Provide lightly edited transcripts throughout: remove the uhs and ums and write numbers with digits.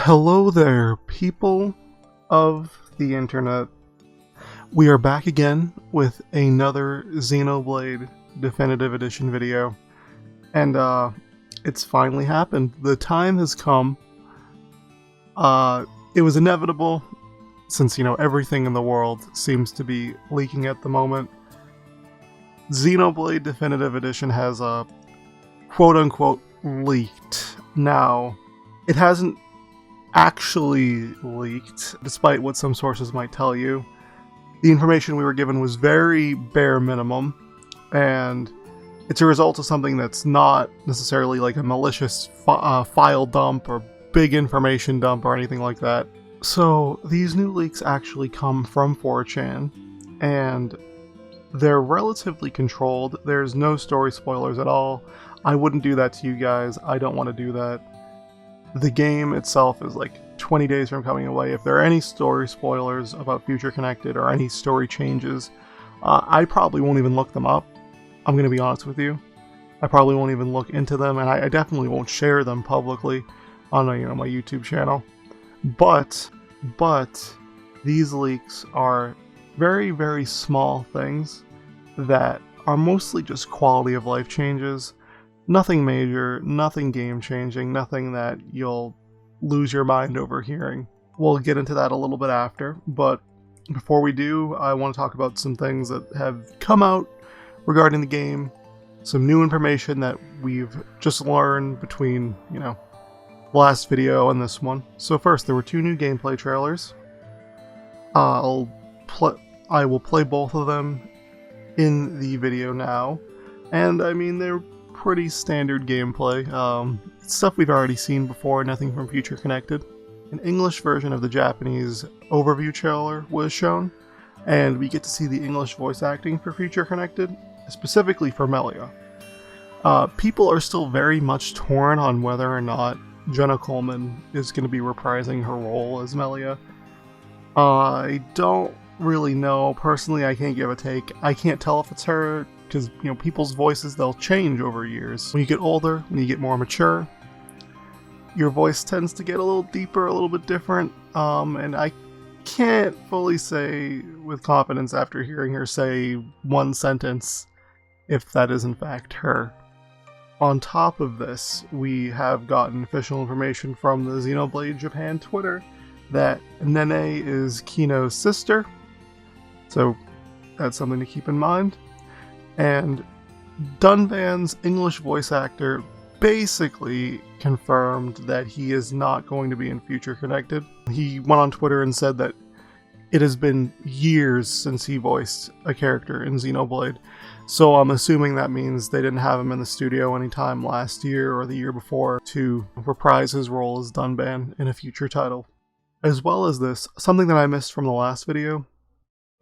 Hello there, people of the internet. We are back again with another Xenoblade Definitive Edition video. And it's finally happened. The time has come. It was inevitable, since, everything in the world seems to be leaking at the moment. Xenoblade Definitive Edition has quote-unquote leaked. Now, it hasn't actually leaked, despite what some sources might tell you. The information we were given was very bare minimum, and it's a result of something that's not necessarily like a malicious file dump or big information dump or anything like that. So these new leaks actually come from 4chan, and they're relatively controlled. There's no story spoilers at all. I wouldn't do that to you guys. I don't want to do that. The game itself is like 20 days from coming away. If there are any story spoilers about Future Connected or any story changes, I probably won't even look them up. I'm going to be honest with you. I probably won't even look into them, and I definitely won't share them publicly on my YouTube channel. But these leaks are very, very small things that are mostly just quality of life changes. Nothing major, nothing game-changing, nothing that you'll lose your mind over hearing. We'll get into that a little bit after, but before we do, I want to talk about some things that have come out regarding the game, some new information that we've just learned between, the last video and this one. So first, there were two new gameplay trailers. I will play both of them in the video now, and I mean, they're pretty standard gameplay. Stuff we've already seen before, nothing from Future Connected. An English version of the Japanese overview trailer was shown, and we get to see the English voice acting for Future Connected, specifically for Melia. People are still very much torn on whether or not Jenna Coleman is going to be reprising her role as Melia. I don't really know. Personally, I can't give a take. I can't tell if it's her, because, people's voices, they'll change over years. When you get older, when you get more mature, your voice tends to get a little deeper, a little bit different, and I can't fully say with confidence after hearing her say one sentence if that is in fact her. On top of this, we have gotten official information from the Xenoblade Japan Twitter that Nene is Kino's sister, so that's something to keep in mind. And Dunvan's English voice actor basically confirmed that he is not going to be in Future Connected. He went on Twitter and said that it has been years since he voiced a character in Xenoblade, so I'm assuming that means they didn't have him in the studio anytime last year or the year before to reprise his role as Dunvan in a future title. As well as this, something that I missed from the last video,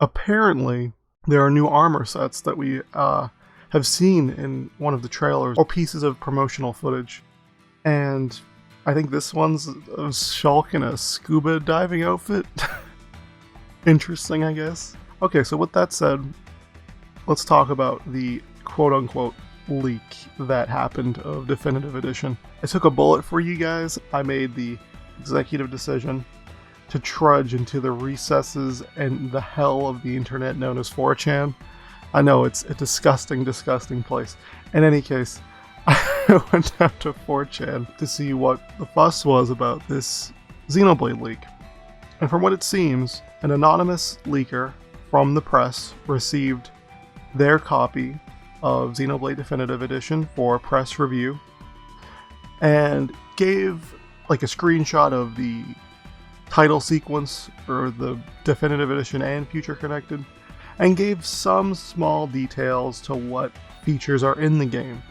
apparently there are new armor sets that we have seen in one of the trailers, or pieces of promotional footage. And I think this one's a Shulk in a scuba diving outfit. Interesting, I guess. Okay, so with that said, let's talk about the quote-unquote leak that happened of Definitive Edition. I took a bullet for you guys. I made the executive decision to trudge into the recesses and the hell of the internet known as 4chan. I know, it's a disgusting, disgusting place. In any case, I went down to 4chan to see what the fuss was about this Xenoblade leak. And from what it seems, an anonymous leaker from the press received their copy of Xenoblade Definitive Edition for press review and gave like a screenshot of the title sequence for the Definitive Edition and Future Connected, and gave some small details to what features are in the game.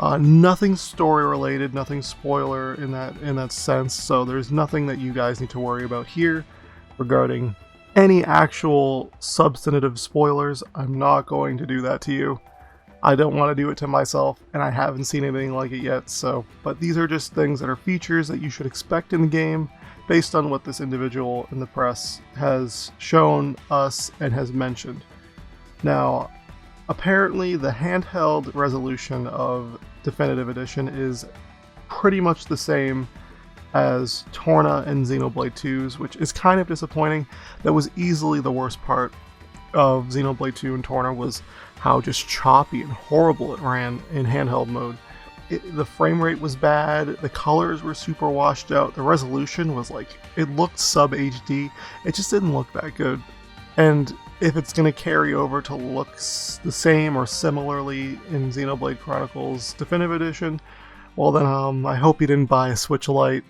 Nothing story related, nothing spoiler in that sense, so there's nothing that you guys need to worry about here regarding any actual substantive spoilers. I'm not going to do that to you. I don't want to do it to myself, and I haven't seen anything like it yet, but these are just things that are features that you should expect in the game, based on what this individual in the press has shown us and has mentioned. Now, apparently the handheld resolution of Definitive Edition is pretty much the same as Torna and Xenoblade 2's, which is kind of disappointing. That was easily the worst part of Xenoblade 2 and Torna, was how just choppy and horrible it ran in handheld mode. The frame rate was bad, the colors were super washed out, the resolution was like, it looked sub HD, it just didn't look that good. And if it's going to carry over to looks the same or similarly in Xenoblade Chronicles Definitive Edition, well then I hope you didn't buy a Switch Lite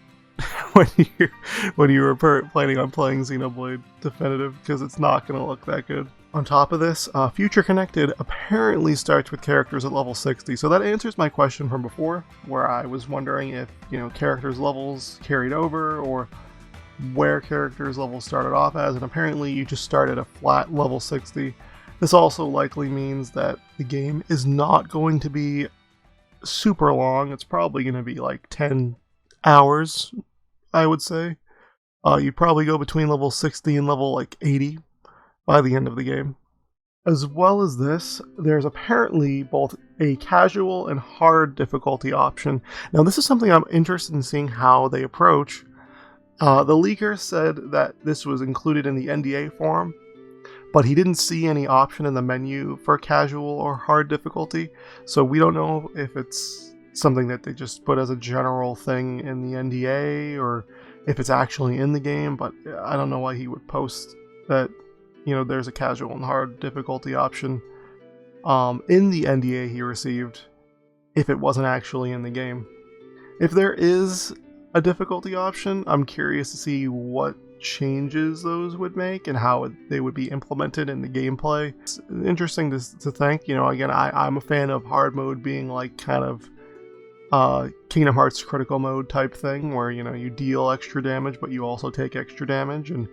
when you were planning on playing Xenoblade Definitive, because it's not going to look that good. On top of this, Future Connected apparently starts with characters at level 60, so that answers my question from before, where I was wondering if, characters' levels carried over, or where characters' levels started off as, and apparently you just start at a flat level 60. This also likely means that the game is not going to be super long. It's probably going to be like 10 hours, I would say. You'd probably go between level 60 and level like 80 by the end of the game. As well as this, there's apparently both a casual and hard difficulty option. Now this is something I'm interested in seeing how they approach. The leaker said that this was included in the NDA form, but he didn't see any option in the menu for casual or hard difficulty, so we don't know if it's something that they just put as a general thing in the NDA, or if it's actually in the game, but I don't know why he would post that, there's a casual and hard difficulty option in the NDA he received, if it wasn't actually in the game. If there is a difficulty option, I'm curious to see what changes those would make and how they would be implemented in the gameplay. It's interesting to think, again, I'm a fan of hard mode being like kind of Kingdom Hearts critical mode type thing, where you deal extra damage but you also take extra damage, and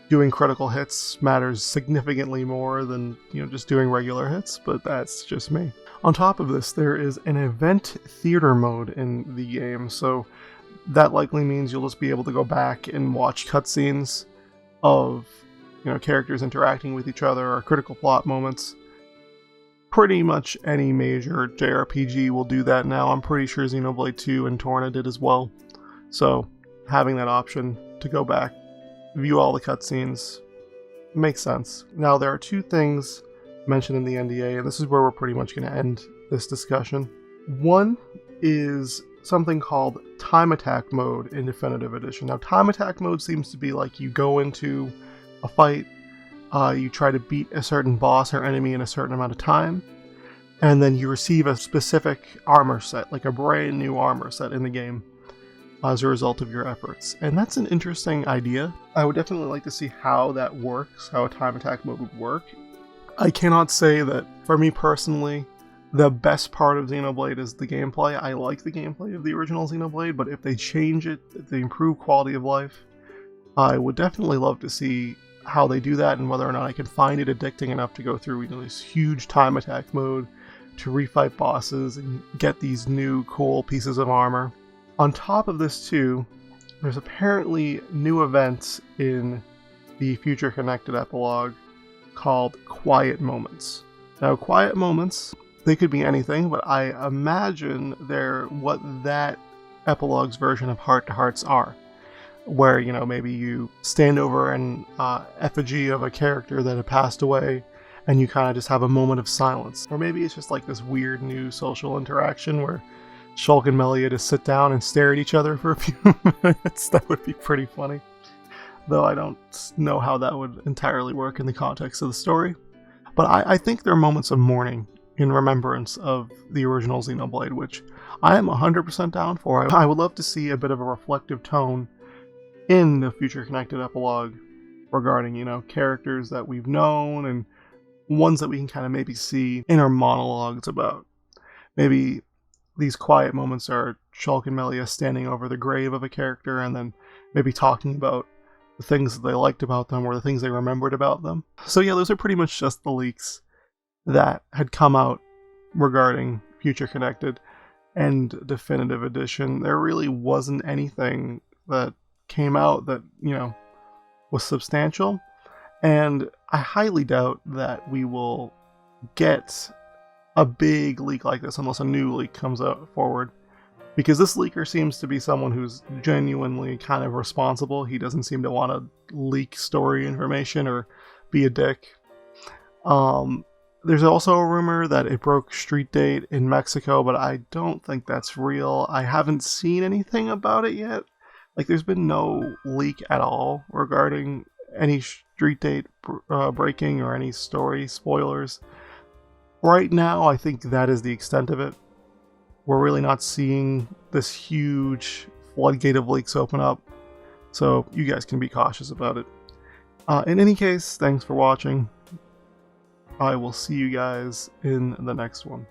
doing critical hits matters significantly more than just doing regular hits, but that's just me. On top of this, there is an event theater mode in the game, so that likely means you'll just be able to go back and watch cutscenes of characters interacting with each other or critical plot moments. Pretty much any major JRPG will do that now. I'm pretty sure Xenoblade 2 and Torna did as well. So having that option to go back, view all the cutscenes, makes sense. Now there are two things mentioned in the NDA, and this is where we're pretty much going to end this discussion. One is something called Time Attack mode in Definitive Edition. Now Time Attack mode seems to be like you go into a fight, you try to beat a certain boss or enemy in a certain amount of time, and then you receive a specific armor set, like a brand new armor set in the game, as a result of your efforts. And that's an interesting idea. I would definitely like to see how that works, how a time attack mode would work. I cannot say that, for me personally, the best part of Xenoblade is the gameplay. I like the gameplay of the original Xenoblade, but if they change it, if they improve quality of life, I would definitely love to see how they do that, and whether or not I can find it addicting enough to go through this huge time attack mode to refight bosses and get these new cool pieces of armor. On top of this too, there's apparently new events in the Future Connected epilogue called Quiet Moments. Now Quiet Moments, they could be anything, but I imagine they're what that epilogue's version of Heart to Hearts are. Where, maybe you stand over an effigy of a character that had passed away, and you kind of just have a moment of silence. Or maybe it's just like this weird new social interaction where Shulk and Melia just sit down and stare at each other for a few minutes. That would be pretty funny. Though I don't know how that would entirely work in the context of the story. But I think there are moments of mourning in remembrance of the original Xenoblade, which I am 100% down for. I would love to see a bit of a reflective tone in the Future Connected epilogue regarding, characters that we've known and ones that we can kind of maybe see inner monologues about. Maybe these quiet moments are Shulk and Melia standing over the grave of a character and then maybe talking about the things that they liked about them or the things they remembered about them. So yeah, those are pretty much just the leaks that had come out regarding Future Connected and Definitive Edition. There really wasn't anything that came out that, was substantial, and I highly doubt that we will get a big leak like this unless a new leak comes out forward. Because this leaker seems to be someone who's genuinely kind of responsible. He doesn't seem to want to leak story information or be a dick. There's also a rumor that it broke street date in Mexico, but I don't think that's real. I haven't seen anything about it yet. Like, there's been no leak at all regarding any street date breaking or any story spoilers. Right now, I think that is the extent of it. We're really not seeing this huge floodgate of leaks open up, so you guys can be cautious about it. In any case, thanks for watching. I will see you guys in the next one.